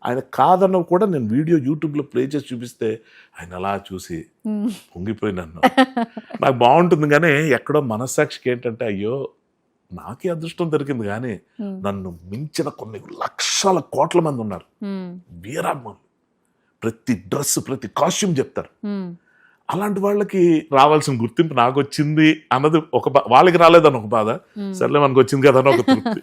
ఆయన కాదన్న కూడా నేను వీడియో యూట్యూబ్లో ప్లే చేసి చూపిస్తే ఆయన అలా చూసి పొంగిపోయి నన్ను నాకు బాగుంటుంది. కానీ ఎక్కడో మనస్సాక్షికి ఏంటంటే అయ్యో నాకే అదృష్టం దొరికింది, కానీ నన్ను మించిన కొన్ని లక్షల కోట్ల మంది ఉన్నారు వీరాభిమానులు. ప్రతి డ్రెస్ ప్రతి కాస్ట్యూమ్ చెప్తారు. అలాంటి వాళ్ళకి రావాల్సిన గుర్తింపు నాకు వచ్చింది అన్నది ఒక వాళ్ళకి రాలేదని ఒక బాధ, సర్లే మనకు వచ్చింది కదా అని ఒక తృప్తి.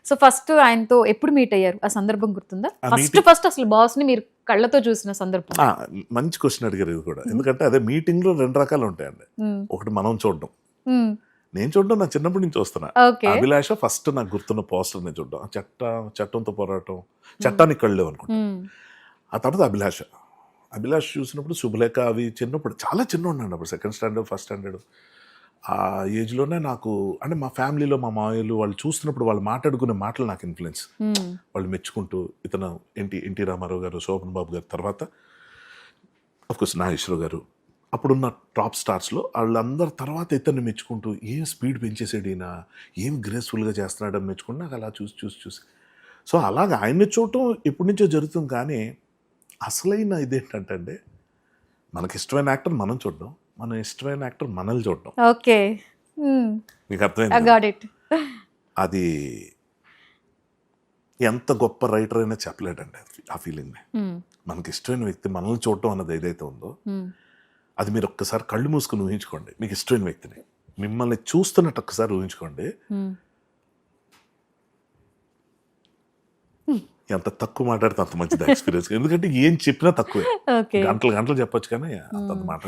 సో ఫస్ట్ ఆయనతో ఎప్పుడు మీట్ అయ్యారు? ఆ సందర్భం గుర్తుందా? ఫస్ట్ అసలు బాస్ ని మీరు కళ్ళతో చూసిన సందర్భం? మంచి క్వశ్చన్ అడిగారు ఇది కూడా. ఎందుకంటే అదే మీటింగ్ లో 2 రకాలు ఉంటాయండి. ఒకటి మనం చూడడం, నేను చూడడం నా చిన్నప్పటి నుంచి వస్తున్నా. అభిలాష ఫస్ట్ నాకు గుర్తున్న పోస్టర్ నేను చూడడం, చట్టంతో పోరాటం, చట్టానికి కళ్ళు అనుకుంటా. ఆ తర్వాత అభిలాష్ చూసినప్పుడు శుభలేఖ అవి చిన్నప్పుడు చాలా చిన్న ఉన్నాను అప్పుడు, 2nd స్టాండర్డ్ 1st స్టాండర్డ్ ఆ ఏజ్లోనే నాకు అంటే మా ఫ్యామిలీలో మా మామయ్యలు వాళ్ళు చూస్తున్నప్పుడు వాళ్ళు మాట్లాడుకునే మాటలు నాకు ఇన్ఫ్లుయెన్స్. వాళ్ళు మెచ్చుకుంటూ ఇతను ఎన్టీ రామారావు గారు, శోభన్ బాబు గారు, తర్వాత అఫ్కోర్స్ నాగేశ్వరరావు గారు, అప్పుడున్న టాప్ స్టార్స్లో వాళ్ళందరి తర్వాత ఇతన్ని మెచ్చుకుంటూ ఏం స్పీడ్ పెంచేసాడు ఈయన, ఏం గ్రేస్ఫుల్గా చేస్తున్నాడని మెచ్చుకుంటూ నాకు అలా చూసి సో అలాగ ఆయన్ని చూడటం ఎప్పటి నుంచో జరుగుతుంది. కానీ అసలైన ఇదేంటంటే అండి, మనకి ఇష్టమైన యాక్టర్ మనం చూడడం, మన ఇష్టమైన యాక్టర్ మనల్ని చూడడం. ఓకే, మీకు అర్థమైంది? అది ఎంత గొప్ప రైటర్ అయినా చెప్పలేడండి ఆ ఫీలింగ్. మనకి ఇష్టమైన వ్యక్తి మనల్ని చూడటం అన్నది ఏదైతే ఉందో అది మీరు ఒక్కసారి కళ్ళు మూసుకుని ఊహించుకోండి. మీకు ఇష్టమైన వ్యక్తిని మిమ్మల్ని చూస్తున్నట్టు ఒక్కసారి ఊహించుకోండి. ఎంత తక్కువ మాట్లాడితే అంత మంచిది ఎక్స్పీరియన్స్. ఎందుకంటే ఏం చెప్పినా తక్కువే, గంటలు చెప్పొచ్చు కానీ అంత మాట